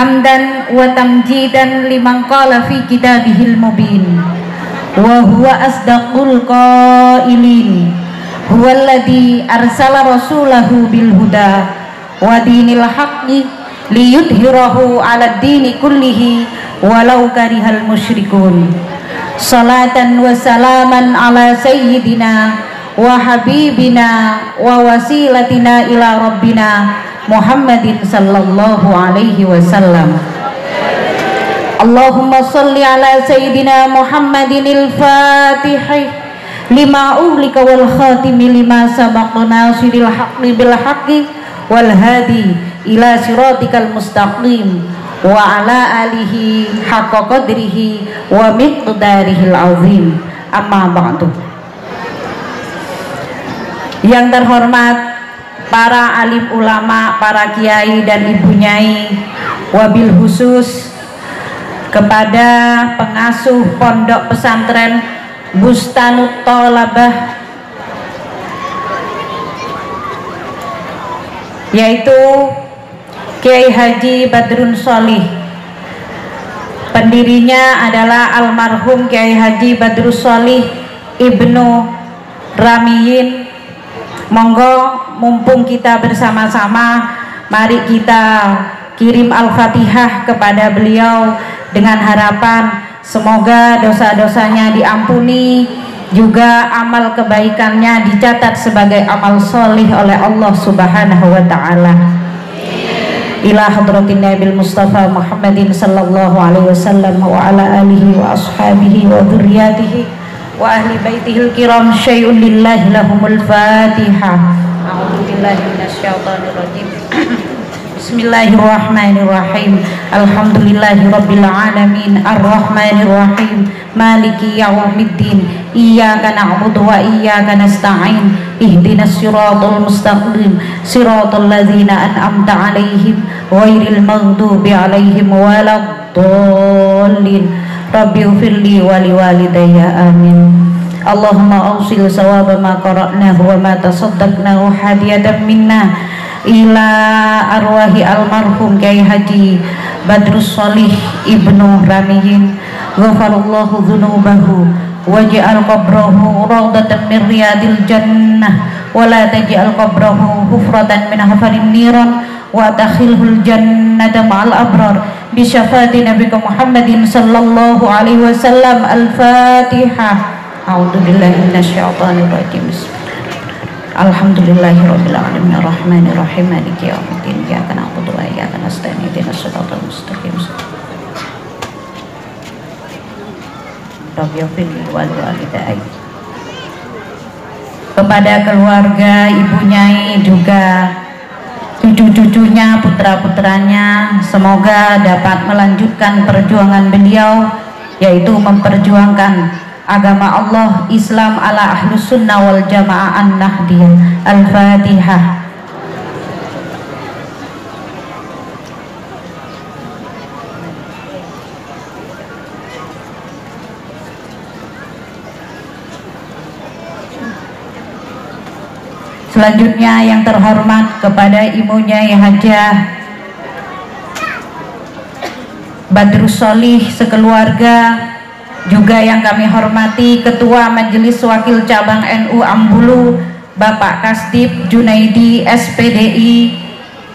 hamdan wa tamjidan liman qala fi kitabihil mubin wa huwa asdaqul qailin huwallazi arsala rasulahu bil huda wa dinil haqqi liyudhhirahu 'alad dini kullihi walau karihal musyrikun. Salatan wa salaman ala sayyidina wa habibina wa wasilatina ila rabbina Muhammadin sallallahu alaihi wasallam. Allahumma salli ala sayyidina Muhammadinil fatihi lima uhlika wal khatimi lima sabaqa nasiril haqqi bil haqqi wal hadi ila siratikal mustaqim wa ala alihi haqqa qadrihi wa miqdarihil azim. Amma ba'du. Yang terhormat para alim ulama, para kiai dan ibu nyai, wabil khusus kepada pengasuh pondok pesantren Bustanut Thalabah, yaitu Kiai Haji Badrun Sholih. Pendirinya adalah almarhum Kiai Haji Badrun Sholih Ibnu Ramiyin. Monggo mumpung kita bersama-sama, mari kita kirim Al-Fatihah kepada beliau dengan harapan semoga dosa-dosanya diampuni, juga amal kebaikannya dicatat sebagai amal solih oleh Allah Subhanahu wa ta'ala. Ila hadratin Nabil Mustafa Muhammadin sallallahu alaihi wasallam wa ala alihi wa ashabihi wa dzurriyyatihi wa ahli baitihil kiram syai'un lillahi lahumul fatihah. A'udzu billahi minasyaitonir rajim. Bismillahirrahmanirrahim. Alhamdulillahi rabbil alamin arrahmanir rahim maliki yaumiddin iyyaka na'budu wa iyyaka nasta'in ihdinas siratal mustaqim siratal ladzina an'amta 'alaihim ghairil maghdubi 'alaihim waladdallin. Rabbi ufirli wali walidayya amin. Allahumma awsil sawaba ma qara'nahu wa ma tasaddaqnahu hadiyatan minna ila arwahi almarhum Kiai Haji Badrus Sholih Ibnu Ramiyin. Ghafarallahu dzunubahu waj'al qabrahu rawdatan min riyadil jannah wa la taj'al qabrahu hufratan min hafarin niran wa adkhilhul jannata ma'al abrar bi syafaati nabiyika Muhammadin sallallahu alaihi wasallam. Al-Fatihah. A'udzu billahi minasyaitonir rajim. Alhamdulillahirabbil alamin arrahmanir rahim maliki yaumiddin iyyaka na'budu wa iyyaka nasta'in ihdinas siratal mustaqim. Rabbi ighfirli wal walidayya. Kepada keluarga ibu nyai, juga cucu-cucunya, putra-putranya, semoga dapat melanjutkan perjuangan beliau, yaitu memperjuangkan agama Allah, Islam ala ahlus sunnah wal jamaah an-nahdiyah. Al-Fatihah. Selanjutnya yang terhormat kepada ibunya Hajah Badrus Sholih sekeluarga, juga yang kami hormati Ketua Majelis Wakil Cabang NU Ambulu Bapak Kasdip Junaidi SPDI,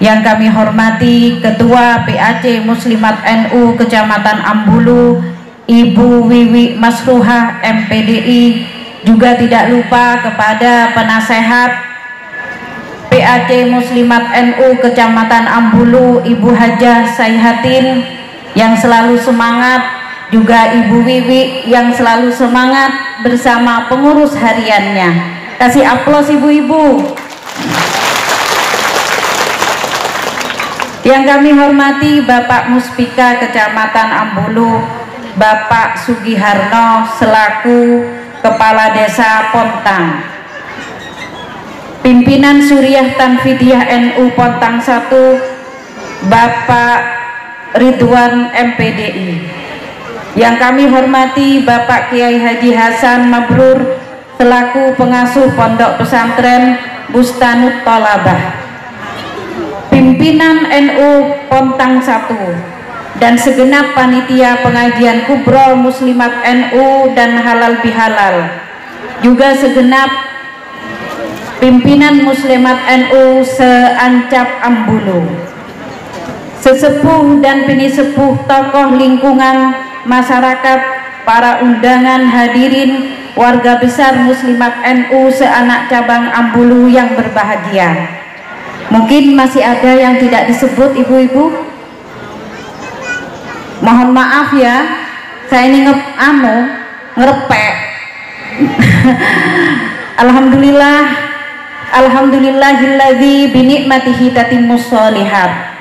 yang kami hormati Ketua PAC Muslimat NU Kecamatan Ambulu Ibu Wiwi Masruhah MPDI, juga tidak lupa kepada penasehat PAC Muslimat NU Kecamatan Ambulu Ibu Hajah Sayhatin yang selalu semangat, juga Ibu Wiwi yang selalu semangat bersama pengurus hariannya. Kasih aplaus ibu-ibu. Yang kami hormati Bapak Muspika Kecamatan Ambulu Bapak Sugiharno selaku Kepala Desa Pontang, Pimpinan Suriah Tanfidiyah NU Pontang 1 Bapak Ridwan MPDI. Yang kami hormati Bapak Kiai Haji Hasan Mabrur selaku pengasuh Pondok Pesantren Bustanut Thalabah. Pimpinan NU Pontang 1 dan segenap panitia pengajian kubro Muslimat NU dan Halal Bihalal, juga segenap pimpinan Muslimat NU se-Ancap Ambulu, sesepuh dan pinisepuh, tokoh lingkungan masyarakat, para undangan, hadirin, warga besar Muslimat NU se-Anak Cabang Ambulu yang berbahagia. Mungkin masih ada yang tidak disebut ibu-ibu, mohon maaf ya, saya ini ngerepek. Alhamdulillahilladzi binikmatihi tatimmus sholihat.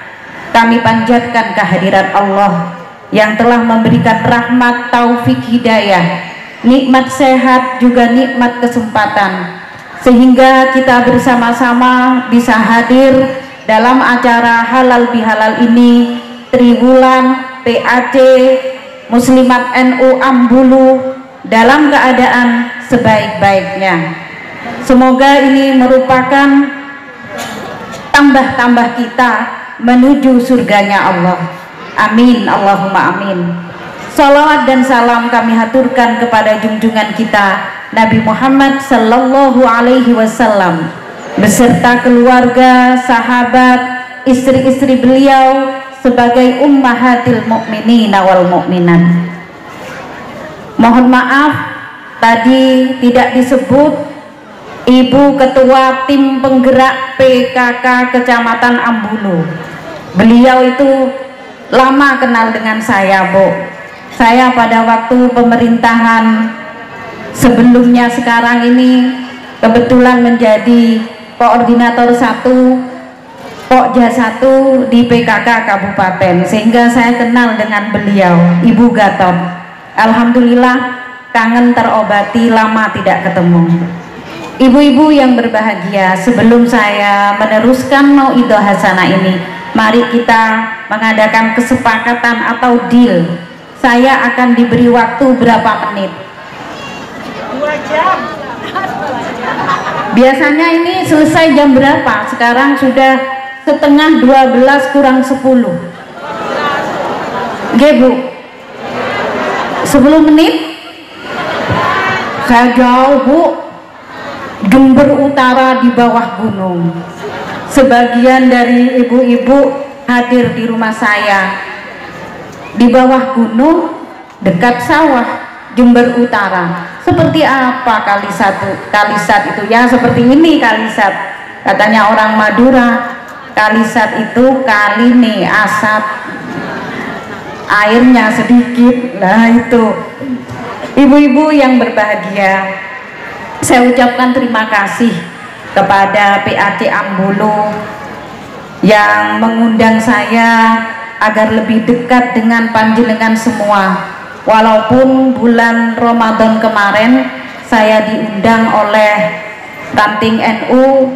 Kami panjatkan kehadirat Allah yang telah memberikan rahmat, taufik, hidayah, nikmat sehat, juga nikmat kesempatan, sehingga kita bersama-sama bisa hadir dalam acara Halal Bihalal ini, Triwulan PAC Muslimat NU Ambulu dalam keadaan sebaik-baiknya. Semoga ini merupakan tambah-tambah kita menuju surganya Allah. Amin, Allahumma amin. Salawat dan salam kami haturkan kepada junjungan kita Nabi Muhammad sallallahu alaihi wasallam beserta keluarga, sahabat, istri-istri beliau sebagai ummahatil mukminin wal mukminat. Mohon maaf tadi tidak disebut Ibu Ketua Tim Penggerak PKK Kecamatan Ambulu. Beliau itu lama kenal dengan saya, Bu. Saya pada waktu pemerintahan sebelumnya sekarang ini kebetulan menjadi koordinator 1 Pokja 1 di PKK Kabupaten, sehingga saya kenal dengan beliau, Ibu Gatot. Alhamdulillah kangen terobati, lama tidak ketemu. Ibu-ibu yang berbahagia, sebelum saya meneruskan mauidhah hasanah ini, mari kita mengadakan kesepakatan atau deal. Saya akan diberi waktu berapa menit? 2 jam. Biasanya ini selesai jam berapa? Sekarang sudah setengah 12 kurang 10. Oke, Bu, 10 menit? Saya jauh, Bu. Jember Utara di bawah gunung. Sebagian dari ibu-ibu hadir di rumah saya di bawah gunung dekat sawah, Jember Utara. Seperti apa Kalisat itu? Ya seperti ini Kalisat. Katanya orang Madura, Kalisat itu kali nih asap, airnya sedikit. Nah itu ibu-ibu yang berbahagia, saya ucapkan terima kasih kepada PAC Ambulu yang mengundang saya agar lebih dekat dengan panjenengan semua. Walaupun bulan Ramadan kemarin saya diundang oleh Ranting NU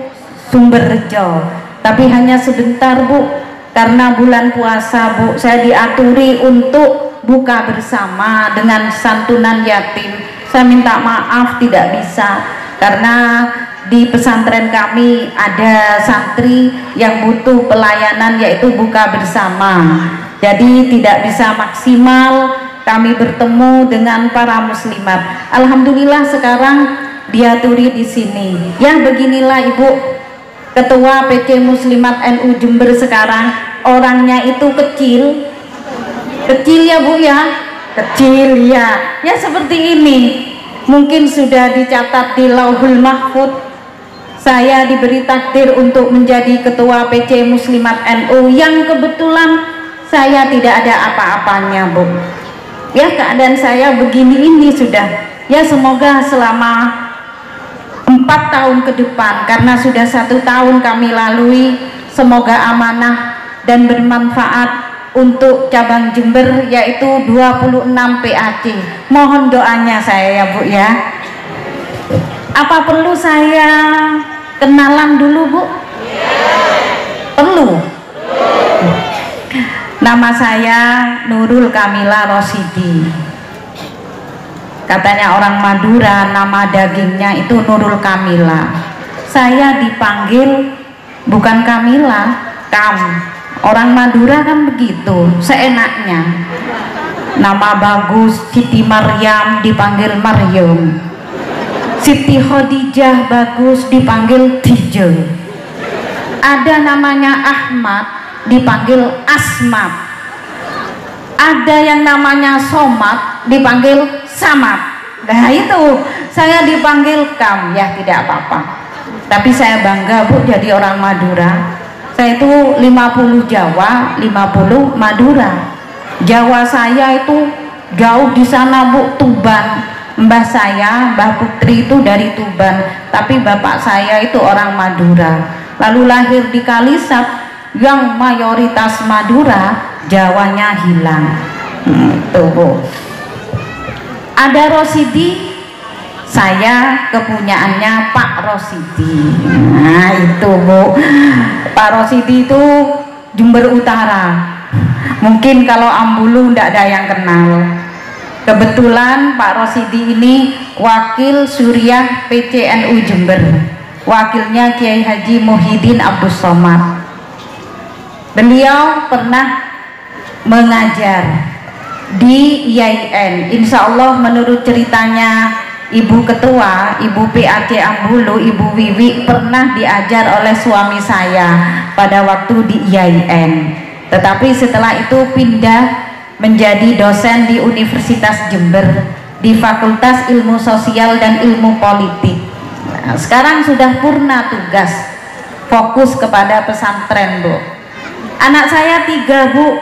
Sumberrejo, tapi hanya sebentar, Bu, karena bulan puasa, Bu. Saya diaturi untuk buka bersama dengan santunan yatim. Saya minta maaf tidak bisa, karena di pesantren kami ada santri yang butuh pelayanan, yaitu buka bersama. Jadi tidak bisa maksimal kami bertemu dengan para muslimat. Alhamdulillah sekarang diaturi di sini. Ya beginilah Ibu, Ketua PC Muslimat NU Jember sekarang orangnya itu kecil ya Bu ya, kecil ya, ya seperti ini. Mungkin sudah dicatat di Lauhul Mahfud, saya diberi takdir untuk menjadi Ketua PC Muslimat NU, yang kebetulan saya tidak ada apa-apanya, Bu. Ya keadaan saya begini ini sudah. Ya semoga selama 4 tahun ke depan, karena sudah 1 tahun kami lalui, semoga amanah dan bermanfaat untuk cabang Jember, yaitu 26 PAC. Mohon doanya saya ya Bu ya. Apa perlu saya kenalan dulu, Bu? Perlu. Nama saya Nurul Kamila Rosidi. Katanya orang Madura nama dagingnya itu Nurul Kamila. Saya dipanggil bukan Kamila, Kam. Orang Madura kan begitu, seenaknya. Nama bagus Siti Maryam dipanggil Maryam, Siti Khadijah bagus dipanggil Tijo, ada namanya Ahmad dipanggil Asmat, ada yang namanya Somad dipanggil Samad. Nah itu saya dipanggil Kam, ya tidak apa-apa, tapi saya bangga Bu jadi orang Madura. Saya itu 50 Jawa, 50 Madura. Jawa saya itu jauh di sana Bu, Tuban. Mbah saya, Mbah Putri itu dari Tuban, tapi bapak saya itu orang Madura. Lalu lahir di Kalisat yang mayoritas Madura, Jawanya hilang. Tuh Bu. Ada Rosidi, saya kepunyaannya Pak Rosidi. Nah itu Bu, Pak Rosidi itu Jember Utara. Mungkin kalau Ambulu tidak ada yang kenal. Kebetulan Pak Rosidi ini wakil Suriah PCNU Jember, wakilnya Kiai Haji Muhyiddin Abdus Somad. Beliau pernah mengajar di IAIN. Insya Allah menurut ceritanya Ibu Ketua, Ibu PAC Ambulu, Ibu Wiwi pernah diajar oleh suami saya pada waktu di IAIN. Tetapi setelah itu pindah menjadi dosen di Universitas Jember di Fakultas Ilmu Sosial dan Ilmu Politik. Nah, sekarang sudah purna tugas, fokus kepada pesantren Bu. Anak saya 3 Bu,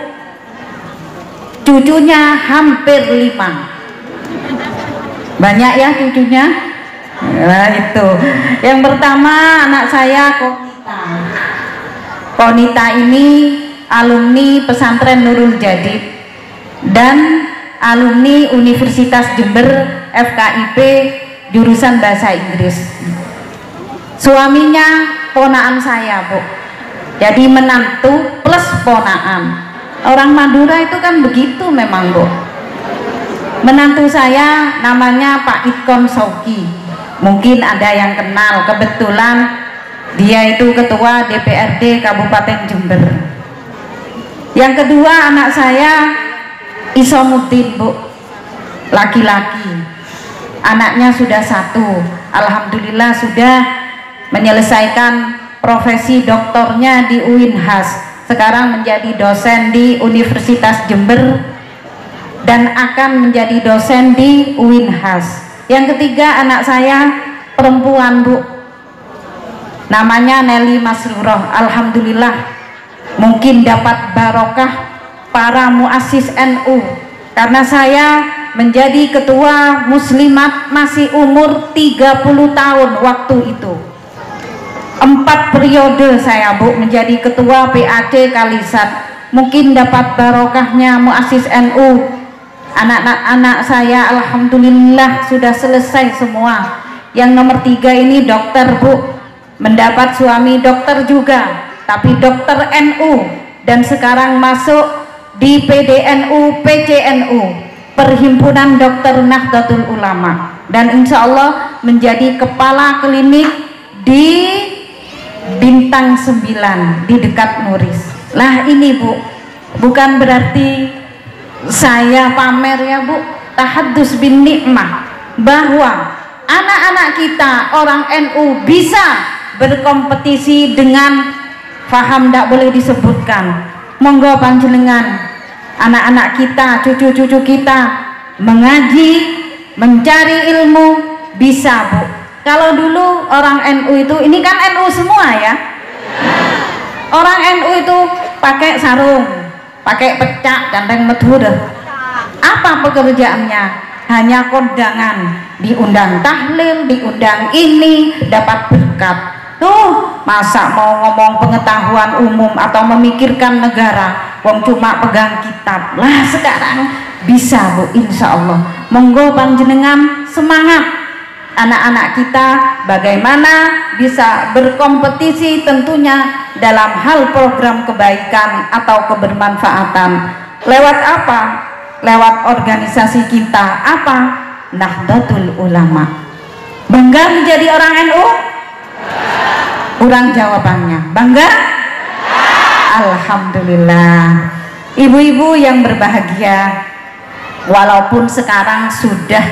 cucunya hampir 5. Banyak ya cucunya. Nah itu yang pertama anak saya Konita. Konita ini alumni pesantren Nurul Jadid dan alumni Universitas Jember FKIP jurusan bahasa Inggris. Suaminya ponaan saya Bu, jadi menantu plus ponaan. Orang Madura itu kan begitu memang Bu. Menantu saya namanya Pak Itkon Sauki, mungkin ada yang kenal, kebetulan dia itu ketua DPRD Kabupaten Jember. Yang kedua anak saya Isomuddin Bu, laki-laki, anaknya sudah 1, alhamdulillah sudah menyelesaikan profesi doktornya di UINHAS, sekarang menjadi dosen di Universitas Jember dan akan menjadi dosen di UINHAS. Yang ketiga anak saya perempuan Bu, namanya Nelly Masruroh, alhamdulillah mungkin dapat barokah para muassis NU karena saya menjadi ketua muslimat masih umur 30 tahun waktu itu. 4 periode saya Bu menjadi ketua PAC Kalisat, mungkin dapat barokahnya muassis NU. Anak-anak saya alhamdulillah sudah selesai semua. Yang nomor 3 ini dokter Bu, mendapat suami dokter juga, tapi dokter NU dan sekarang masuk di PDNU PCNU, Perhimpunan Dokter Nahdlatul Ulama, dan insya Allah menjadi kepala klinik di Bintang 9 di dekat Nuris. Lah ini Bu, bukan berarti saya pamer ya Bu, tahaddus bin nikmah, bahwa anak-anak kita orang NU bisa berkompetisi dengan faham tidak boleh disebutkan. Monggo panjenengan anak-anak kita, cucu-cucu kita mengaji, mencari ilmu, bisa Bu. Kalau dulu orang NU itu, ini kan NU semua ya, orang NU itu pakai sarung, pakai pecak, ganteng medhur. Apa pekerjaannya? Hanya kondangan, diundang tahlil, diundang ini, dapat berkat. Tuh, masa mau ngomong pengetahuan umum atau memikirkan negara, wong cuma pegang kitab. Lah sekarang bisa Bu, insya Allah. Monggo panjenengan semangat anak-anak kita bagaimana bisa berkompetisi tentunya dalam hal program kebaikan atau kebermanfaatan. Lewat apa? Lewat organisasi kita apa? Nahdlatul Ulama. Bangga menjadi orang NU? Kurang jawabannya. Bangga? Alhamdulillah. Ibu-ibu yang berbahagia, walaupun sekarang sudah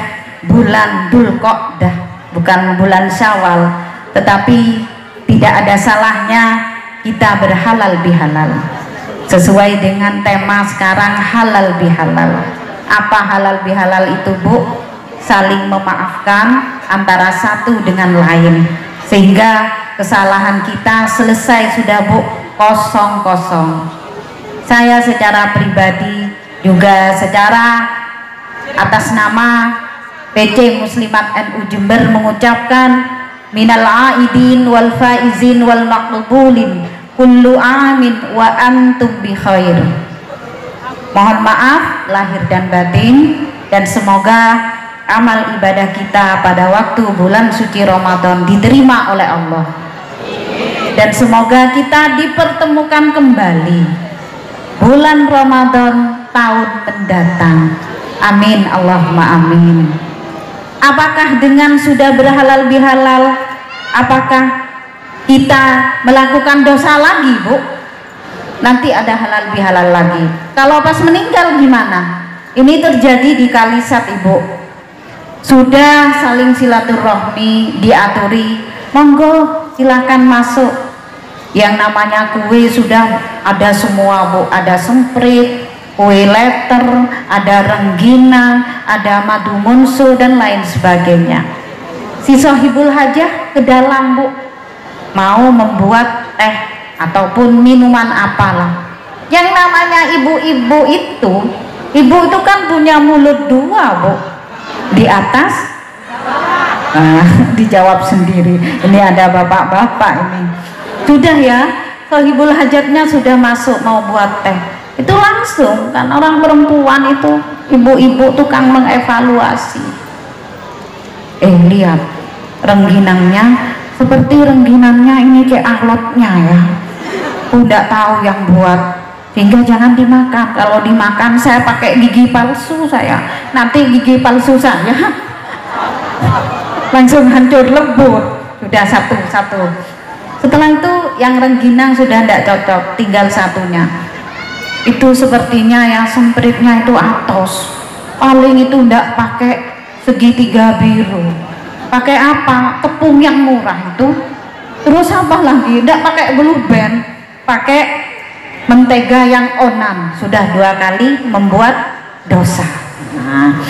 bulan Dzulqa'dah, bukan bulan Syawal, tetapi tidak ada salahnya kita berhalal bihalal sesuai dengan tema sekarang, halal bihalal. Apa halal bihalal itu, Bu? Saling memaafkan antara satu dengan lain, sehingga kesalahan kita selesai sudah, Bu, kosong. Saya secara pribadi juga secara atas nama PC Muslimat NU Jember mengucapkan minal aidin wal faizin wal maqbulin kullu amin wa antum bi khair. Mohon maaf lahir dan batin, dan semoga amal ibadah kita pada waktu bulan suci Ramadan diterima oleh Allah, dan semoga kita dipertemukan kembali bulan Ramadan tahun mendatang. Amin, Allahumma amin. Apakah dengan sudah berhalal bihalal, apakah kita melakukan dosa lagi, Bu? Nanti ada halal bihalal lagi. Kalau pas meninggal gimana? Ini terjadi di Kalisat, Ibu. Sudah saling silaturahmi diaturi, monggo silahkan masuk. Yang namanya kue sudah ada semua, Bu. Ada semprit, kue letter, ada rengginang, ada madu munsu dan lain sebagainya. Si sohibul hajah ke dalam, Bu, mau membuat teh ataupun minuman apalah. Yang namanya ibu-ibu itu, ibu itu kan punya mulut dua, Bu, di atas, dijawab sendiri. Ini ada bapak-bapak ini. Sudah ya, sohibul hajatnya sudah masuk mau buat teh, itu langsung kan orang perempuan itu, ibu-ibu tukang mengevaluasi. Lihat rengginangnya, seperti rengginangnya ini kayak ahlotnya ya, tidak tahu yang buat, sehingga jangan dimakan. Kalau dimakan saya pakai gigi palsu, saya nanti gigi palsu saya langsung hancur lebur. Sudah satu. Setelah itu yang rengginang sudah tidak cocok, tinggal satunya. Itu sepertinya yang sempritnya itu atos, paling itu tidak pakai segitiga biru, pakai apa? Tepung yang murah itu. Terus apa lagi? Tidak pakai blue band, pakai mentega yang onan. Sudah 2 kali membuat dosa. Nah,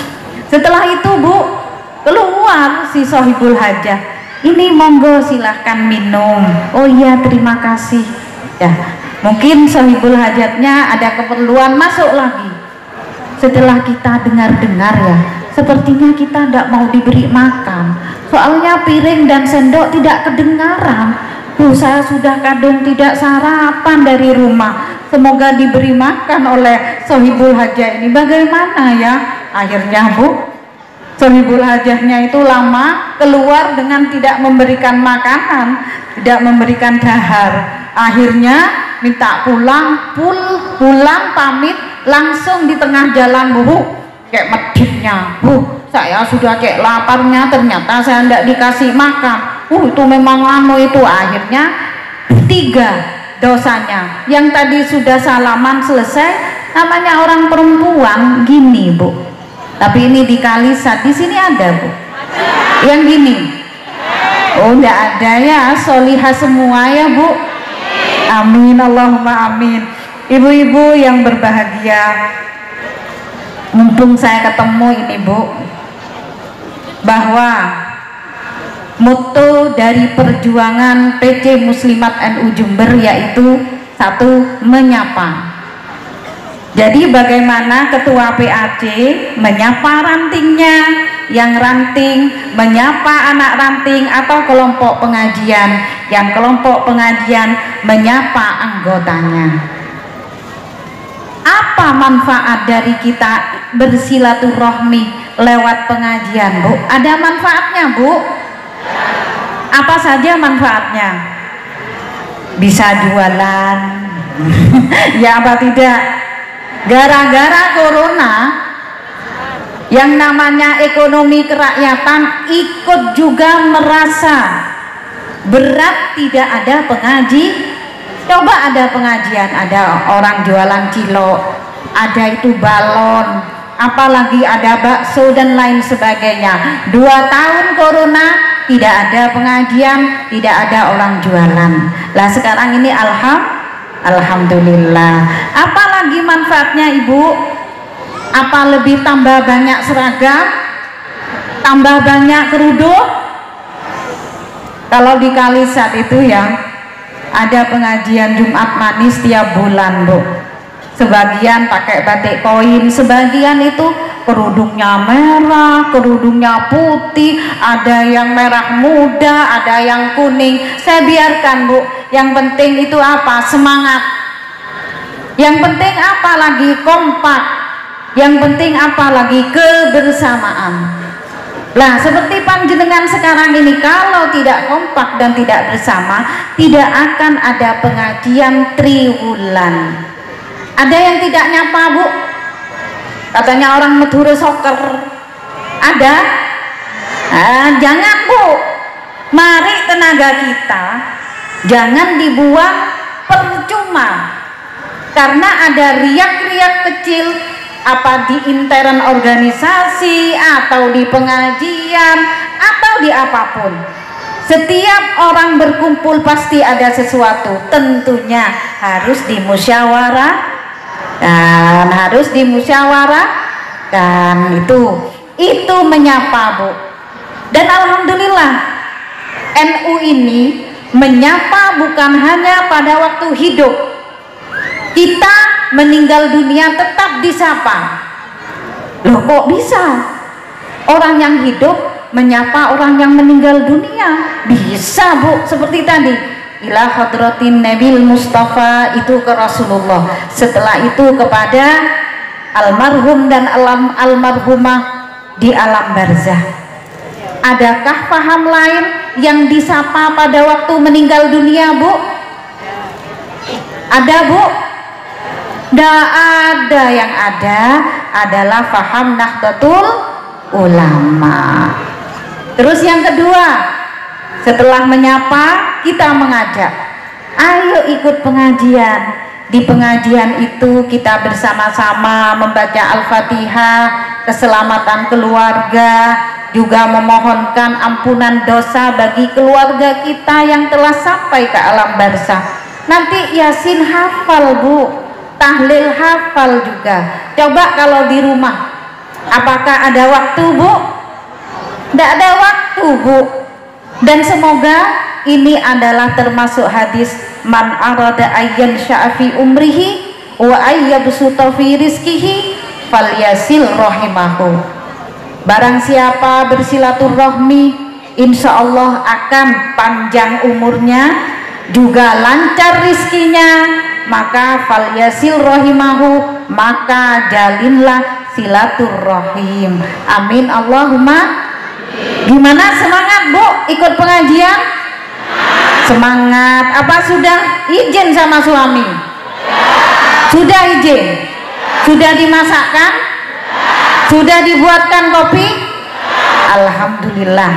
setelah itu, Bu, keluar si sohibul hajah. Ini monggo silahkan minum. Oh iya, terima kasih. Ya, mungkin sohibul hajatnya ada keperluan masuk lagi. Setelah kita dengar-dengar ya, sepertinya kita tidak mau diberi makan. Soalnya piring dan sendok tidak kedengaran. Saya sudah kadung tidak sarapan dari rumah. Semoga diberi makan oleh sohibul hajah ini. Bagaimana ya? Akhirnya, Bu, sohibul hajahnya itu lama keluar dengan tidak memberikan makanan, tidak memberikan dahar. Akhirnya minta pulang pamit langsung di tengah jalan, Bu, kayak meditnya, Bu, saya sudah kayak laparnya, ternyata saya tidak dikasih makan. Itu memang lama itu. Akhirnya 3 dosanya. Yang tadi sudah salaman selesai, namanya orang perempuan gini, Bu. Tapi ini di Kalisat, di sini ada, Bu, yang gini. Oh, enggak ada ya, solihah semua ya, Bu. Amin, Allahumma amin. Ibu-ibu yang berbahagia, mumpung saya ketemu ini, Bu, bahwa motto dari perjuangan PC Muslimat NU Jember yaitu 1, menyapa. Jadi bagaimana ketua PAC menyapa rantingnya, yang ranting menyapa anak ranting atau kelompok pengajian, yang kelompok pengajian menyapa anggotanya. Apa manfaat dari kita bersilaturahmi lewat pengajian, Bu? Ada manfaatnya, Bu? Apa saja manfaatnya? Bisa jualan ya apa tidak? Gara-gara corona, yang namanya ekonomi kerakyatan ikut juga merasa berat tidak ada Coba ada pengajian, ada orang jualan cilok, ada itu balon, apalagi ada bakso dan lain sebagainya. 2 tahun corona tidak ada pengajian, tidak ada orang jualan. Lah sekarang ini alhamdulillah. Apalagi manfaatnya Ibu? Apa lebih tambah banyak seragam, tambah banyak kerudung? Kalau di Kalisat itu ya ada pengajian Jumat manis tiap bulan, Bu. Sebagian pakai batik koin, sebagian itu kerudungnya merah, kerudungnya putih, ada yang merah muda, ada yang kuning. Saya biarkan, Bu. Yang penting itu apa? Semangat. Yang penting apa lagi? Kompak. Yang penting apa lagi? Kebersamaan. Nah, seperti panjenengan sekarang ini, kalau tidak kompak dan tidak bersama, tidak akan ada pengajian triwulan. Ada yang tidak nyapa, Bu? Katanya orang Madura Soker. Ada? Jangan, Bu. Mari tenaga kita jangan dibuang percuma. Karena ada riak-riak kecil, apa di intern organisasi atau di pengajian atau di apapun. Setiap orang berkumpul pasti ada sesuatu, tentunya harus dimusyawarahkan, itu menyapa, Bu. Dan alhamdulillah NU ini menyapa bukan hanya pada waktu hidup, kita meninggal dunia tetap disapa. Loh, kok bisa orang yang hidup menyapa orang yang meninggal dunia? Bisa, Bu. Seperti tadi, ila hadratin Nabil Mustafa, itu ke Rasulullah, setelah itu kepada almarhum dan almarhumah di alam barzah. Adakah paham lain yang disapa pada waktu meninggal dunia, Bu? Ada, Bu? Tidak ada. Yang ada adalah faham Nahdlatul Ulama. Terus yang kedua, setelah menyapa kita mengajak, ayo ikut pengajian. Di pengajian itu kita bersama-sama membaca Al-Fatihah, keselamatan keluarga, juga memohonkan ampunan dosa bagi keluarga kita yang telah sampai ke alam barzah. Nanti Yasin hafal, Bu. Tahlil hafal juga. Coba kalau di rumah, apakah ada waktu, Bu? Tidak ada waktu, Bu. Dan semoga ini adalah termasuk hadis man arada ayyan sya'fi umrihi wa ayyabsuta fi rizkihi falyasil rahimahu. Barang siapa bersilaturahmi, insya Allah akan panjang umurnya, juga lancar rizkinya, maka falyasil rahimahu, maka jalinlah silaturahim. Amin Allahumma. Gimana, semangat, Bu, ikut pengajian? Semangat. Apa sudah izin sama suami? Sudah izin? Sudah dimasakkan? Sudah dibuatkan kopi? Alhamdulillah.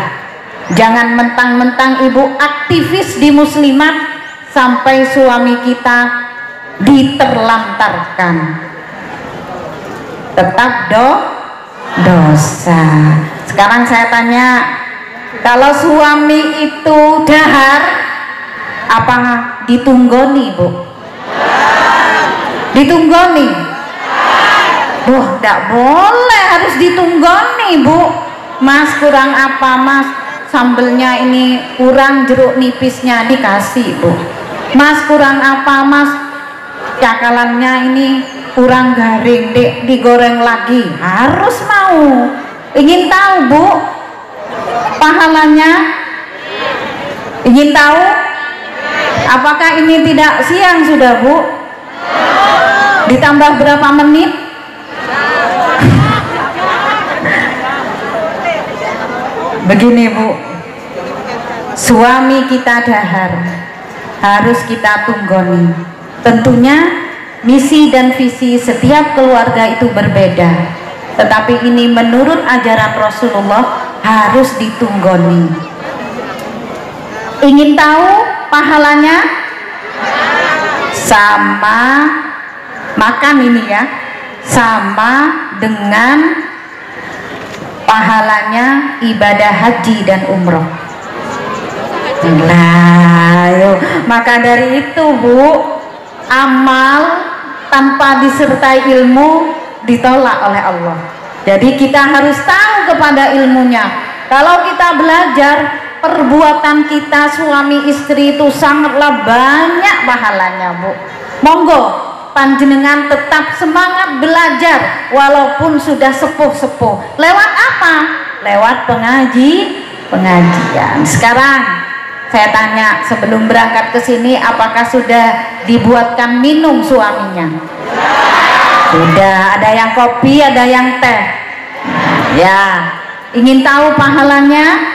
Jangan mentang-mentang ibu aktivis di muslimat sampai suami kita diterlantarkan. Tetap dosa. Sekarang saya tanya, kalau suami itu dahar, apa ditunggoni, Bu? Ditunggoni? Tidak boleh, harus ditunggoni, Bu. Mas, kurang apa, Mas? Sambelnya ini kurang, jeruk nipisnya dikasih, Bu. Mas, kurang apa, Mas? Cakalannya ini kurang garing, Dek, digoreng lagi. Harus mau. Ingin tahu, Bu, pahalanya? Ingin tahu? Apakah ini tidak siang sudah, Bu? Ditambah berapa menit? Begini, Bu, suami kita dahar, harus kita tunggoni. Tentunya misi dan visi setiap keluarga itu berbeda, tetapi ini menurut ajaran Rasulullah harus ditunggoni. Ingin tahu pahalanya? sama makan ini ya, sama dengan pahalanya ibadah haji dan umroh. Nah, yuk. Maka dari itu Bu, amal tanpa disertai ilmu ditolak oleh Allah. Jadi kita harus tahu kepada ilmunya. Kalau kita belajar, perbuatan kita suami istri itu sangatlah banyak pahalanya Bu. Monggo panjenengan tetap semangat belajar walaupun sudah sepuh-sepuh. Lewat apa? Lewat pengajian. Sekarang saya tanya, sebelum berangkat ke sini apakah sudah dibuatkan minum suaminya? Sudah, ada yang kopi, ada yang teh. Ya, ingin tahu pahalanya?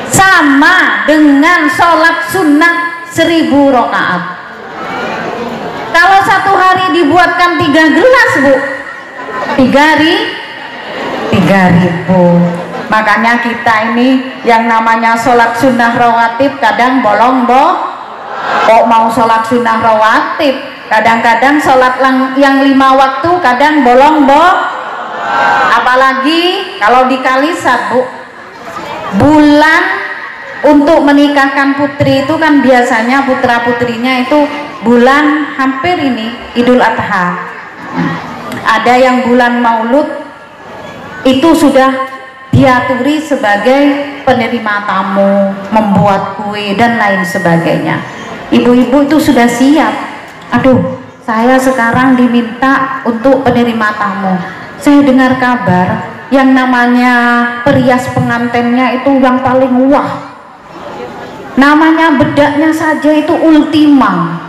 Sama dengan sholat sunnah 1000 rakaat. Kalau satu hari dibuatkan 3 gelas Bu, 3.000. Makanya kita ini yang namanya sholat sunnah rawatib kadang bolong kok mau sholat sunnah rawatib, kadang-kadang sholat yang 5 waktu kadang bolong apalagi kalau di Kalisat Bu, bulan untuk menikahkan putri itu kan biasanya putra putrinya itu bulan hampir ini Idul Adha. Ada yang bulan Maulud itu sudah diaturi sebagai penerima tamu, membuat kue dan lain sebagainya. Ibu-ibu itu sudah siap. Aduh, saya sekarang diminta untuk penerima tamu. Saya dengar kabar yang namanya perias pengantinnya itu yang paling wah. Namanya bedaknya saja itu Ultima.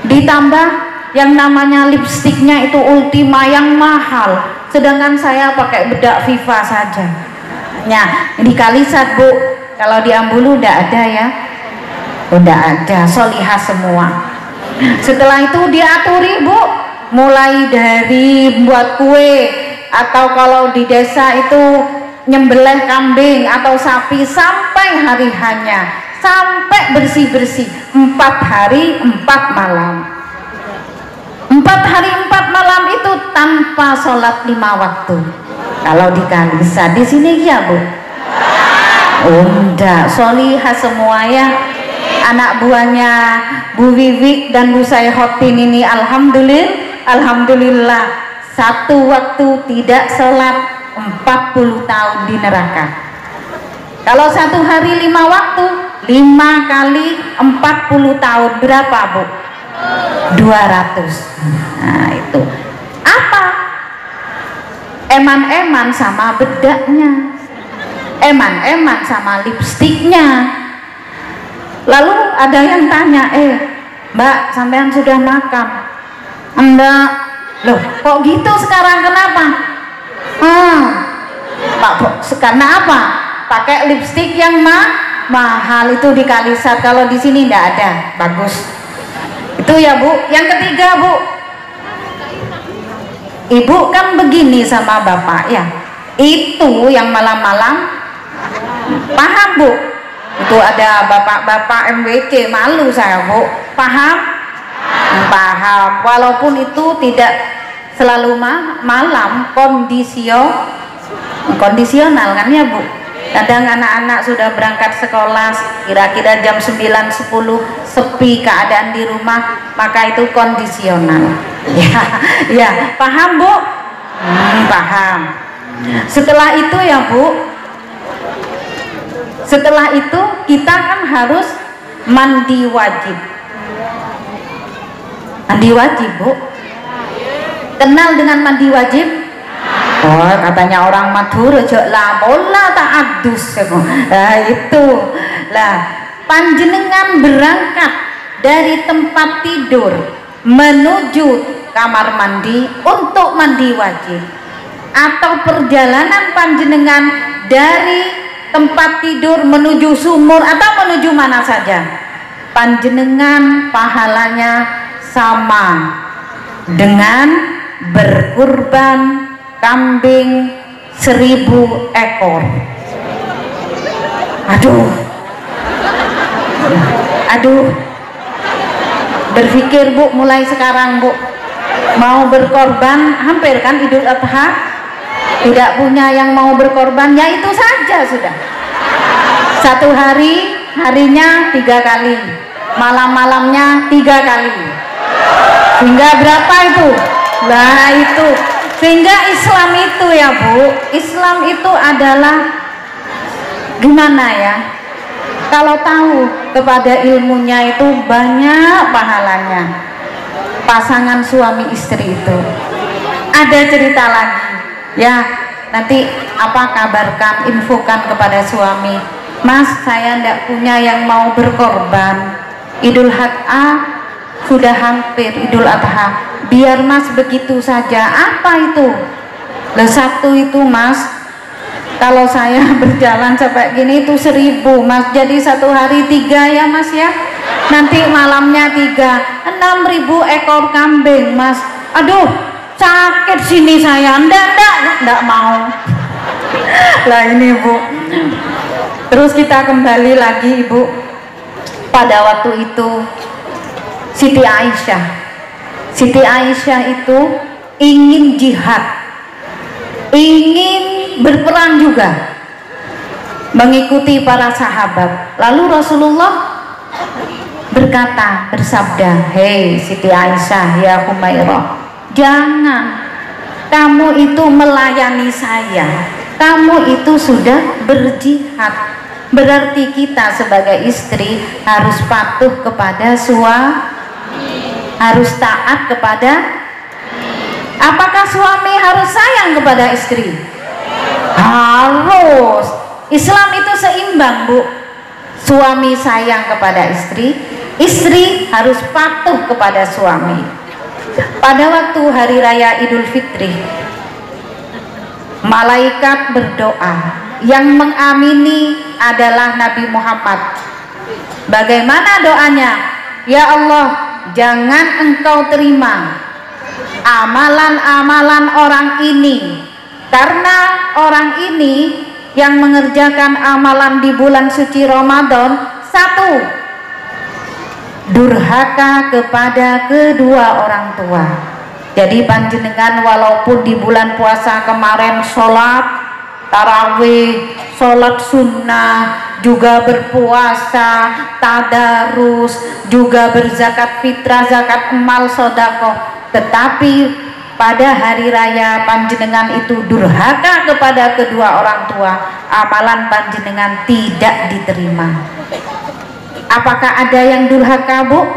Ditambah yang namanya lipstiknya itu Ultima yang mahal. Sedangkan saya pakai bedak Viva saja. Nah, di Kalisat Bu, kalau di Ambulu udah ada ya, udah ada, solihah semua. Setelah itu diaturi Bu, mulai dari buat kue, atau kalau di desa itu nyembelih kambing atau sapi sampai hari hanya, sampai bersih-bersih 4 hari 4 malam. 4 hari 4 malam itu tanpa sholat 5 waktu. Kalau di Kalisa, di sini ya Bu? Enggak, solihah semua ya. Anak buahnya Bu Wiwi dan Bu Sayhotin ini alhamdulillah 1 waktu tidak sholat 40 tahun di neraka. Kalau 1 hari 5 waktu, 5 kali 40 tahun berapa Bu? 200. Nah itu apa? Eman-eman sama bedaknya, eman-eman sama lipstiknya. Lalu ada yang tanya, Mbak, sampean sudah makan? Enggak. Loh, kok gitu sekarang, kenapa? Pak, karena apa? Pakai lipstik yang mahal itu di Kalisat. Kalau di sini enggak ada. Bagus. Itu ya Bu. Yang ketiga Bu, Ibu kan begini sama Bapak ya, itu yang malam-malam paham Bu? Itu ada bapak-bapak MWC, malu saya Bu. Paham? Paham, walaupun itu tidak selalu malam, kondisional kan ya Bu. Kadang anak-anak sudah berangkat sekolah kira-kira jam 9-10 sepi keadaan di rumah, maka itu kondisional. Ya, paham Bu? Paham. Setelah itu ya Bu, setelah itu kita kan harus mandi wajib. Mandi wajib Bu. Kenal dengan mandi wajib? Oh, katanya orang Madura lah bola tak adus. Nah itu lah, panjenengan berangkat dari tempat tidur menuju kamar mandi untuk mandi wajib, atau perjalanan panjenengan dari tempat tidur menuju sumur atau menuju mana saja, panjenengan pahalanya sama dengan berkurban kambing 1000 ekor. Aduh, Berpikir Bu, mulai sekarang Bu, mau berkorban, hampir kan Idul Adha, tidak punya yang mau berkorban, ya itu saja sudah. Satu hari, harinya 3 kali, malam-malamnya 3 kali. Sehingga berapa itu? Nah itu, sehingga Islam itu ya Bu, Islam itu adalah gimana ya, kalau tahu kepada ilmunya itu banyak pahalanya. Pasangan suami istri itu ada cerita lagi ya, nanti apa kabarkan, infokan kepada suami, Mas saya tidak punya yang mau berkorban, Idul Adha sudah hampir, Idul Adha biar Mas begitu saja. Apa itu? Lah satu itu Mas, kalau saya berjalan sampai gini itu 1000 Mas, jadi satu hari 3 ya Mas ya, nanti malamnya 3, 6000 ekor kambing Mas. Aduh sakit sini saya, enggak mau. Lah ini Bu, terus kita kembali lagi Ibu, pada waktu itu Siti Aisyah itu ingin jihad, ingin berperang juga, mengikuti para sahabat. Lalu Rasulullah bersabda, hei Siti Aisyah, ya Humairah, jangan kamu itu melayani saya, kamu itu sudah berjihad. Berarti kita sebagai istri harus patuh kepada suami, harus taat kepada. Apakah suami harus sayang kepada istri? Harus. Islam itu seimbang Bu, suami sayang kepada istri, istri harus patuh kepada suami. Pada waktu hari raya Idul Fitri, malaikat berdoa, yang mengamini adalah Nabi Muhammad. Bagaimana doanya? Ya Allah, jangan engkau terima amalan-amalan orang ini, karena orang ini yang mengerjakan amalan di bulan suci Ramadan, 1, durhaka kepada kedua orang tua. Jadi panjenengan walaupun di bulan puasa kemarin sholat tarawih, sholat sunnah, juga berpuasa, tadarus, juga berzakat fitrah, zakat emal, sodakoh, tetapi pada hari raya panjenengan itu durhaka kepada kedua orang tua, amalan panjenengan tidak diterima. Apakah ada yang durhaka Bu?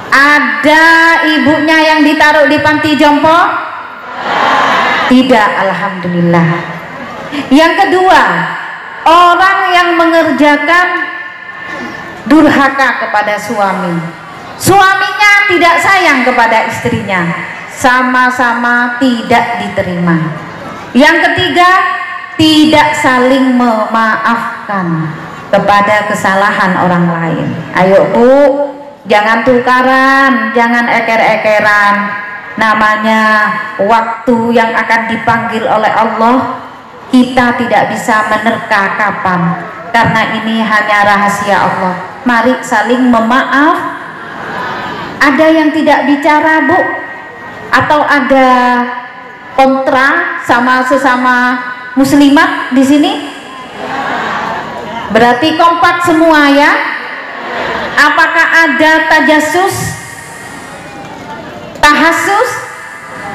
Ada ibunya yang ditaruh di panti jompo? Tidak, alhamdulillah. Yang kedua, orang yang mengerjakan durhaka kepada suami, suaminya tidak sayang kepada istrinya, sama-sama tidak diterima. Yang ketiga, tidak saling memaafkan kepada kesalahan orang lain. Ayo Bu, jangan tukaran, jangan eker-ekeran. Namanya waktu yang akan dipanggil oleh Allah, kita tidak bisa menerka kapan, karena ini hanya rahasia Allah. Mari saling memaaf. Ada yang tidak bicara Bu, atau ada kontra sama sesama muslimat di sini? Berarti kompak semua ya. Apakah ada tajassus? Tahassus?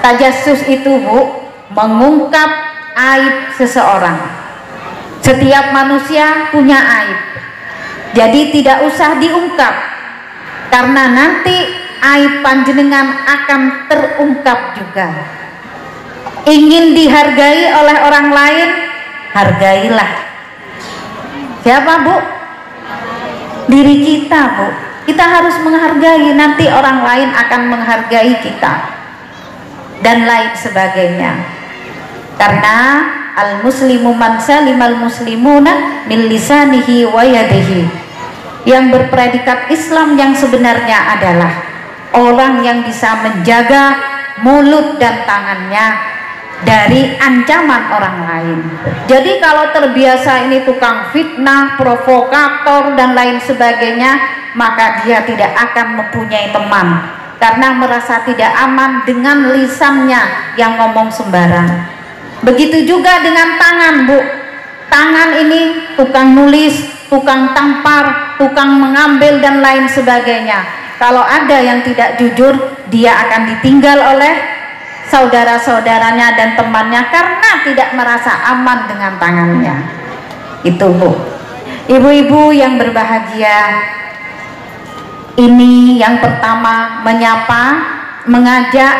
Tajassus itu Bu, mengungkap aib seseorang. Setiap manusia punya aib, jadi tidak usah diungkap, karena nanti aib panjenengan akan terungkap juga. Ingin dihargai oleh orang lain, hargailah. Siapa Bu? Diri kita Bu. Kita harus menghargai, nanti orang lain akan menghargai kita, dan lain sebagainya. Karena al-muslimu man salimal muslimuna min lisanihi wa yadihi. Yang berpredikat Islam yang sebenarnya adalah orang yang bisa menjaga mulut dan tangannya dari ancaman orang lain. Jadi kalau terbiasa ini tukang fitnah, provokator dan lain sebagainya, maka dia tidak akan mempunyai teman, karena merasa tidak aman dengan lisannya yang ngomong sembarang. Begitu juga dengan tangan, Bu. Tangan ini tukang nulis, tukang tampar, tukang mengambil dan lain sebagainya. Kalau ada yang tidak jujur, dia akan ditinggal oleh saudara-saudaranya dan temannya karena tidak merasa aman dengan tangannya. Itu, Bu. Ibu-ibu yang berbahagia, ini yang pertama, menyapa, mengajak,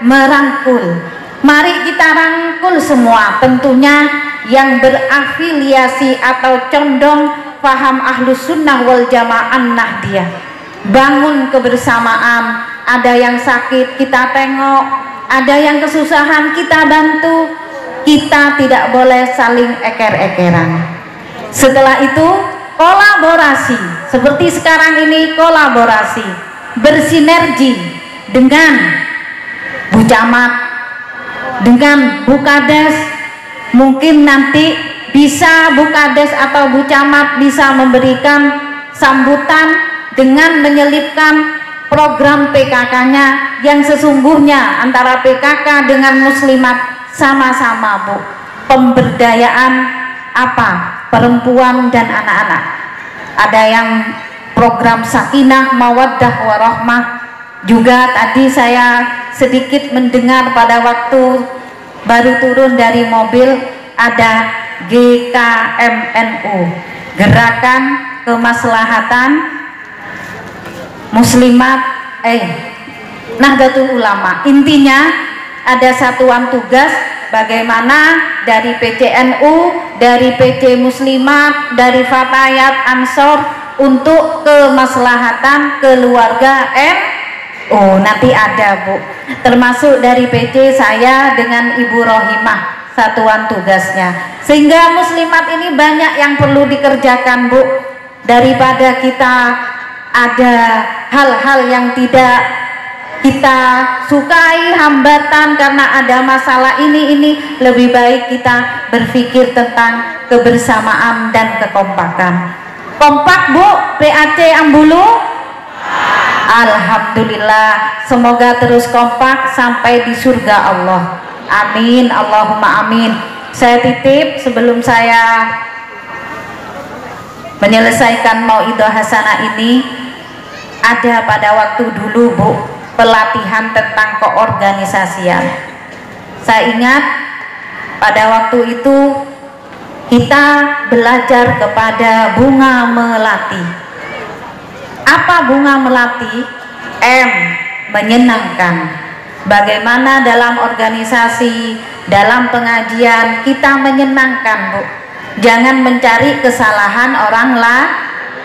merangkul. Mari kita rangkul semua, tentunya yang berafiliasi atau condong paham Ahlus Sunnah wal Jamaah Nahdiyah. Bangun kebersamaan. Ada yang sakit kita tengok, ada yang kesusahan kita bantu. Kita tidak boleh saling eker-ekeran. Setelah itu kolaborasi, seperti sekarang ini kolaborasi, bersinergi dengan Bu Camat, dengan Bu Kades. Mungkin nanti bisa Bu Kades atau Bu Camat bisa memberikan sambutan dengan menyelipkan program PKK-nya yang sesungguhnya antara PKK dengan muslimat sama-sama, Bu. Pemberdayaan apa? Perempuan dan anak-anak. Ada yang program sakinah, mawaddah, warahmah. Juga tadi saya sedikit mendengar pada waktu baru turun dari mobil, ada GKMNU, Gerakan Kemaslahatan Muslimat Nahdlatul Ulama. Intinya ada satuan tugas bagaimana dari PCNU, dari PC Muslimat, dari Fatayat Ansor untuk kemaslahatan keluarga nanti ada, Bu, termasuk dari PC saya dengan Ibu Rohimah satuan tugasnya, sehingga muslimat ini banyak yang perlu dikerjakan, Bu. Daripada kita ada hal-hal yang tidak kita sukai, hambatan karena ada masalah ini, lebih baik kita berpikir tentang kebersamaan dan kekompakan. Kompak, Bu, PAC Ambulu? Alhamdulillah, semoga terus kompak sampai di surga Allah. Amin, Allahumma amin. Saya titip sebelum saya menyelesaikan mauidhah hasanah ini, ada pada waktu dulu, Bu, pelatihan tentang keorganisasian. Saya ingat pada waktu itu kita belajar kepada Bunga Melati. Apa Bunga Melati? Menyenangkan. Bagaimana dalam organisasi, dalam pengajian kita menyenangkan, Bu. Jangan mencari kesalahan orang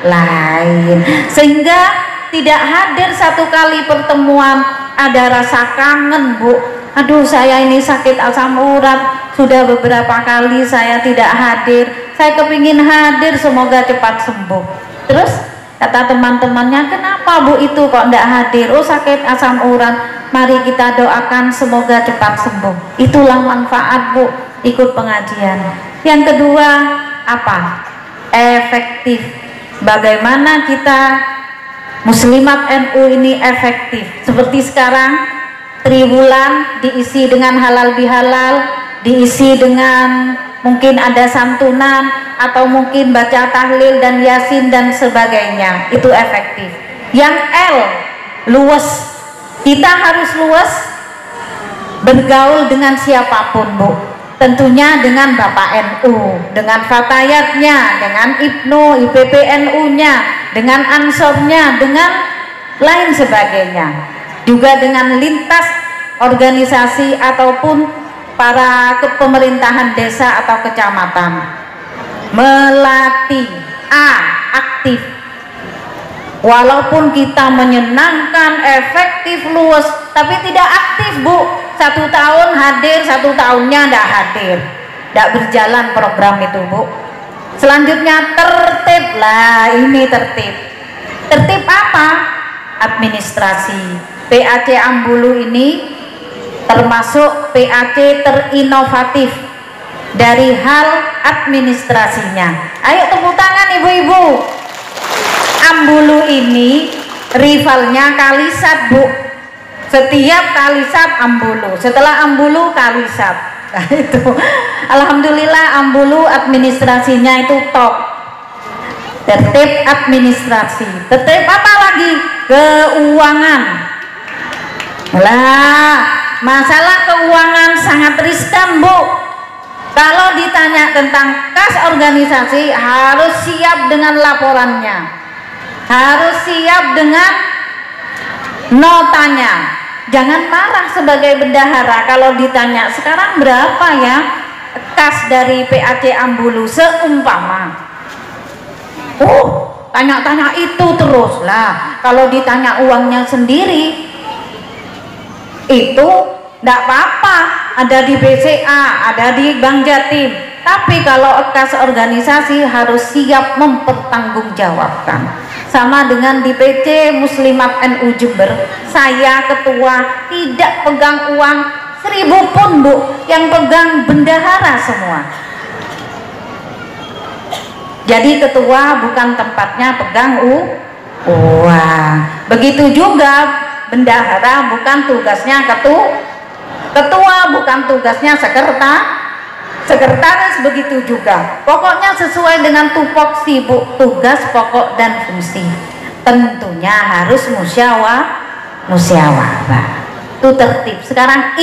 lain, sehingga tidak hadir satu kali pertemuan ada rasa kangen, Bu. Aduh, saya ini sakit asam urat, sudah beberapa kali saya tidak hadir, saya kepingin hadir, semoga cepat sembuh. Terus kata teman-temannya, kenapa, Bu, itu kok tidak hadir? Oh, sakit asam urat. Mari kita doakan semoga cepat sembuh. Itulah manfaat, Bu, ikut pengajian. Yang kedua, apa? Efektif. Bagaimana kita muslimat NU ini efektif? Seperti sekarang, triwulan diisi dengan halal bihalal, diisi dengan mungkin ada santunan atau mungkin baca tahlil dan yasin dan sebagainya. Itu efektif. Yang L, luwes. Kita harus luwes bergaul dengan siapapun, Bu. Tentunya dengan Bapak NU, dengan Fatayatnya, dengan IPNU, IPPNU-nya, dengan Ansornya, dengan lain sebagainya. Juga dengan lintas organisasi ataupun para pemerintahan desa atau kecamatan. Melatih, aktif. Walaupun kita menyenangkan, efektif, luas, tapi tidak aktif, Bu. 1 tahun hadir, 1 tahunnya tidak hadir, tidak berjalan program itu, Bu. Selanjutnya tertib. Lah, ini tertib. Tertib apa? Administrasi. PAC Ambulu ini termasuk PAC terinovatif dari hal administrasinya. Ayo tepuk tangan, ibu-ibu. Ambulu ini rivalnya Kalisat, Bu. Setiap Kalisat Ambulu, setelah Ambulu Kalisat. Nah itu alhamdulillah Ambulu administrasinya itu top, tertib administrasi, tertib apa lagi, keuangan. Lah masalah keuangan sangat riskan, Bu. Kalau ditanya tentang kas organisasi harus siap dengan laporannya, harus siap dengan notanya. Jangan marah sebagai bendahara kalau ditanya sekarang berapa ya kas dari PAC Ambulu seumpama. Tanya-tanya itu terus lah. Kalau ditanya uangnya sendiri itu tidak apa-apa, ada di BCA, ada di Bank Jatim. Tapi kalau kas organisasi harus siap mempertanggungjawabkan. Sama dengan di PC Muslimat NU Jember, saya ketua tidak pegang uang 1000 pun, Bu, yang pegang bendahara semua. Jadi ketua bukan tempatnya pegang uang. Begitu juga bendahara bukan tugasnya ketua bukan tugasnya sekretaris, begitu juga. Pokoknya sesuai dengan tupoksi, Bu, tugas pokok dan fungsi. Tentunya harus musyawarah. Itu tertib. Sekarang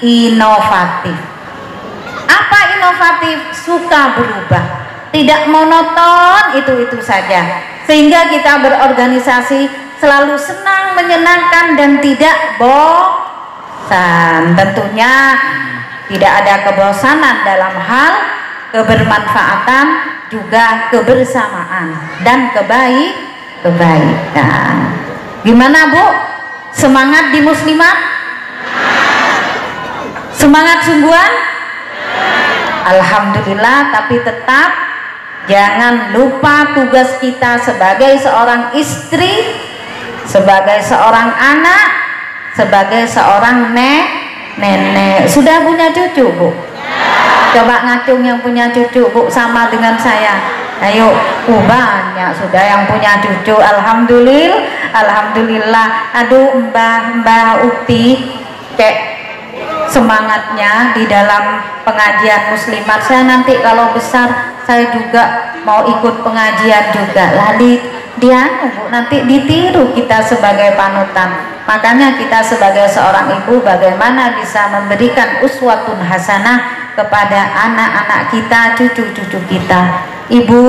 inovatif. Apa inovatif? Suka berubah, tidak monoton itu saja, sehingga kita berorganisasi selalu senang, menyenangkan, dan tidak bosan. Tentunya tidak ada kebosanan dalam hal kebermanfaatan, juga kebersamaan dan kebaikan. Gimana, Bu? Semangat di Muslimat? Semangat sungguhan? Alhamdulillah. Tapi tetap jangan lupa tugas kita sebagai seorang istri, sebagai seorang anak, sebagai seorang nenek. Sudah punya cucu, Bu? Coba ngacung yang punya cucu, Bu, sama dengan saya. Ayo, banyak sudah yang punya cucu. Alhamdulillah. Aduh, Mbah Ukti, kayak semangatnya di dalam pengajian Muslimat. Saya nanti kalau besar saya juga mau ikut pengajian juga. Lalu dia, Bu, nanti ditiru kita sebagai panutan. Makanya kita sebagai seorang ibu bagaimana bisa memberikan uswatun hasanah kepada anak-anak kita, cucu-cucu kita. Ibu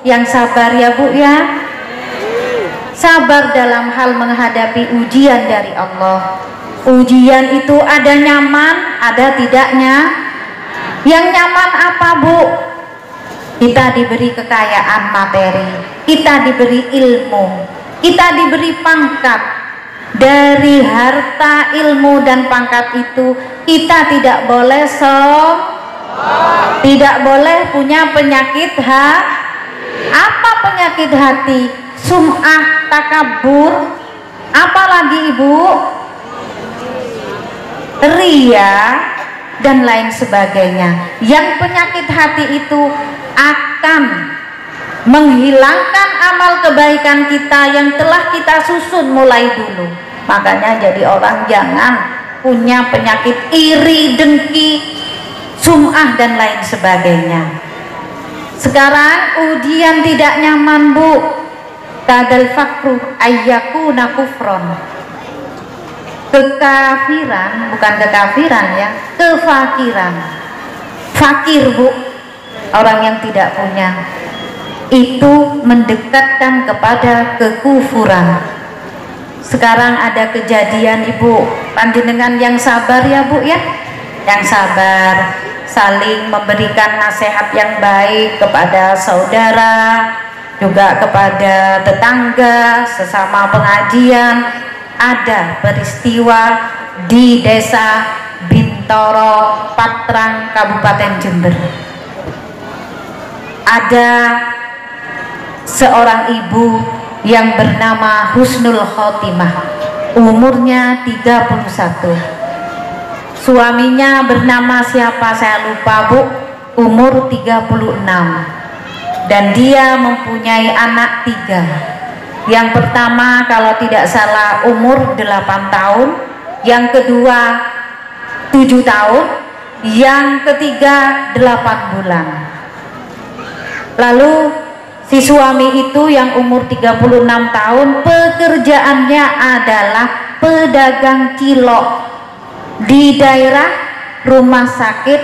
yang sabar ya, Bu, ya. Sabar dalam hal menghadapi ujian dari Allah. Ujian itu ada nyaman, ada tidaknya. Yang nyaman apa, Bu? Kita diberi kekayaan materi, kita diberi ilmu, kita diberi pangkat. Dari harta, ilmu, dan pangkat itu kita tidak boleh tidak boleh punya penyakit Apa penyakit hati? Sum'ah, takabur, apalagi, Ibu? Ria dan lain sebagainya. Yang penyakit hati itu akan menghilangkan amal kebaikan kita yang telah kita susun mulai dulu. Makanya jadi orang jangan punya penyakit iri, dengki, sum'ah, dan lain sebagainya. Sekarang ujian tidak nyaman, Bu. Kadal fakru ayyakuna kufron. Kekafiran, bukan kekafiran ya, kefakiran. Fakir, Bu, orang yang tidak punya, itu mendekatkan kepada kekufuran. Sekarang ada kejadian, Ibu, panjenengan yang sabar ya, Bu, ya, yang sabar, saling memberikan nasihat yang baik kepada saudara, juga kepada tetangga, sesama pengajian. Ada peristiwa di desa Bintoro, Patrang, Kabupaten Jember. Ada seorang ibu yang bernama Husnul Khotimah, umurnya 31. Suaminya bernama siapa saya lupa, Bu, umur 36. Dan dia mempunyai anak 3. Yang pertama kalau tidak salah umur 8 tahun, yang kedua 7 tahun, yang ketiga 8 bulan. Lalu si suami itu yang umur 36 tahun pekerjaannya adalah pedagang cilok di daerah rumah sakit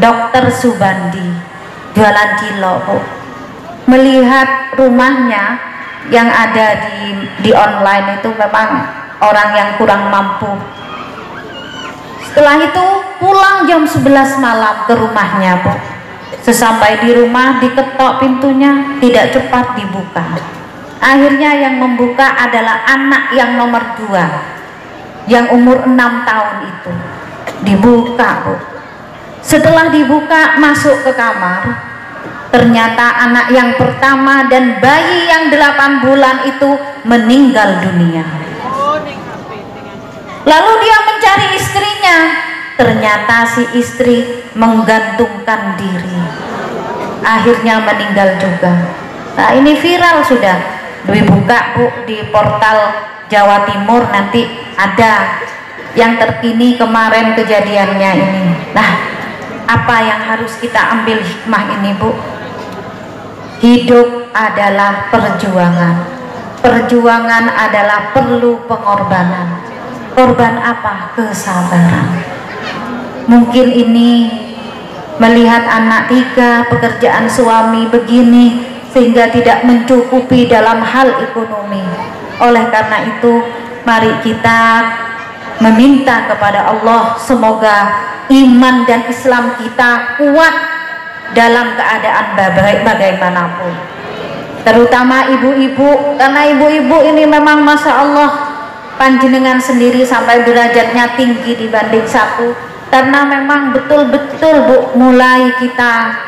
Dr. Subandi, jualan cilok, Bu. Melihat rumahnya yang ada di online itu memang orang yang kurang mampu. Setelah itu pulang jam 11 malam ke rumahnya, Bu. Sesampai di rumah diketok pintunya, tidak cepat dibuka. Akhirnya yang membuka adalah anak yang nomor 2 yang umur 6 tahun itu. Dibuka, Bu. Setelah dibuka, masuk ke kamar. Ternyata anak yang pertama dan bayi yang 8 bulan itu meninggal dunia. Lalu dia mencari istrinya. Ternyata si istri menggantungkan diri. Akhirnya meninggal juga. Nah, ini viral sudah. Dibuka, Bu, di portal Jawa Timur, nanti ada yang terkini kemarin kejadiannya ini. Nah, apa yang harus kita ambil hikmah ini, Bu? Hidup adalah perjuangan. Perjuangan adalah perlu pengorbanan. Korban apa? Kesabaran. Mungkin ini melihat anak 3, pekerjaan suami begini sehingga tidak mencukupi dalam hal ekonomi. Oleh karena itu, mari kita meminta kepada Allah semoga iman dan Islam kita kuat dalam keadaan bagaimanapun, terutama ibu-ibu, karena ibu-ibu ini memang Masya Allah panjenengan sendiri sampai derajatnya tinggi dibanding satu, karena memang betul-betul, Bu, mulai kita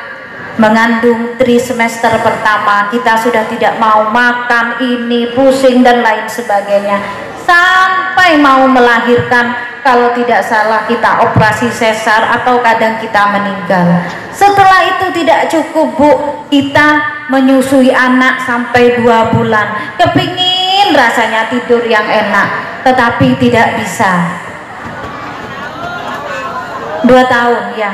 mengandung trimester pertama kita sudah tidak mau makan, ini pusing dan lain sebagainya, sampai mau melahirkan. Kalau tidak salah kita operasi sesar atau kadang kita meninggal. Setelah itu tidak cukup, Bu, kita menyusui anak sampai 2 bulan. Kepingin rasanya tidur yang enak, tetapi tidak bisa. 2 tahun ya,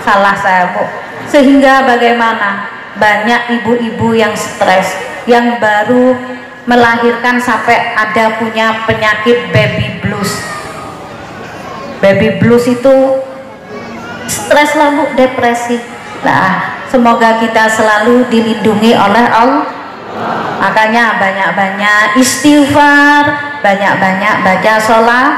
salah saya, Bu. Sehingga bagaimana? Banyak ibu-ibu yang stres, yang baru melahirkan sampai ada punya penyakit baby blues. Baby blues itu stres lah, Bu, depresi. Nah, semoga kita selalu dilindungi oleh Allah. Makanya banyak-banyak istighfar, banyak-banyak baca sholat.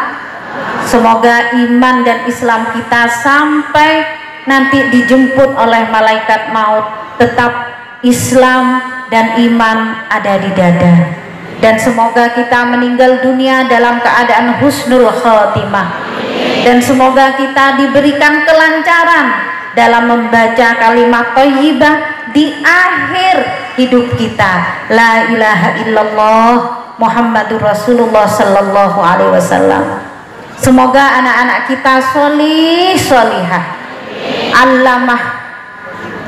Semoga iman dan Islam kita sampai nanti dijemput oleh malaikat maut tetap Islam dan iman ada di dada. Dan semoga kita meninggal dunia dalam keadaan husnul khotimah. Dan semoga kita diberikan kelancaran dalam membaca kalimat thayyibah di akhir hidup kita. La ilaha illallah Muhammadur Rasulullah sallallahu alaihi wasallam. Semoga anak-anak kita sholih sholihah, allamah,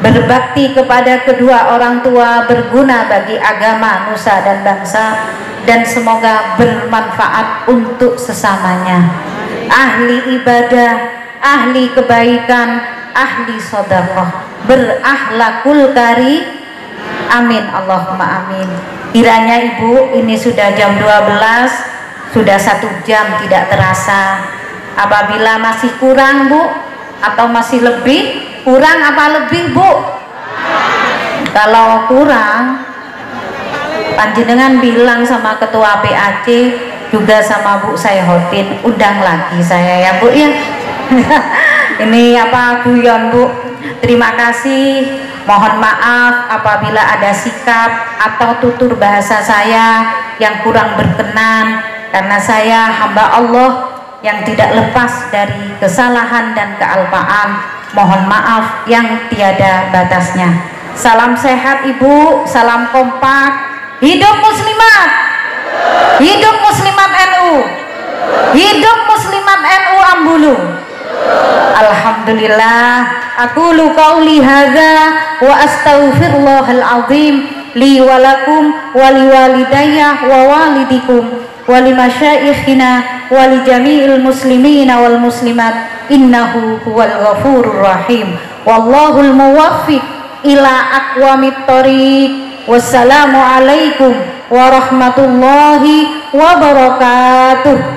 berbakti kepada kedua orang tua, berguna bagi agama, nusa dan bangsa, dan semoga bermanfaat untuk sesamanya. Ahli ibadah, ahli kebaikan, ahli sedekah, berakhlakul karim. Amin, Allahumma amin. Kiranya Ibu, ini sudah jam 12, sudah 1 jam tidak terasa. Apabila masih kurang, Bu, atau masih lebih, kurang apa lebih, Bu? Kalau kurang, panjenengan bilang sama ketua PAC, juga sama Bu Sayhotin, undang lagi saya ya, Bu ya. Ini apa guyon, Bu. Terima kasih. Mohon maaf apabila ada sikap atau tutur bahasa saya yang kurang berkenan, karena saya hamba Allah yang tidak lepas dari kesalahan dan kealpaan. Mohon maaf yang tiada batasnya. Salam sehat Ibu, salam kompak. Hidup muslimat, hidup muslimat NU, hidup muslimat NU Ambulu. Alhamdulillah, aku qauli hadza wa astaghfirullahal azim li walakum wali walidayya wa walidikum wali masyaikhina wali jami'il muslimina wal muslimat innahu huwal ghafurur rahim wallahul muwaffiq ila aqwamit thoriq. Wassalamu alaikum warahmatullahi wabarakatuh.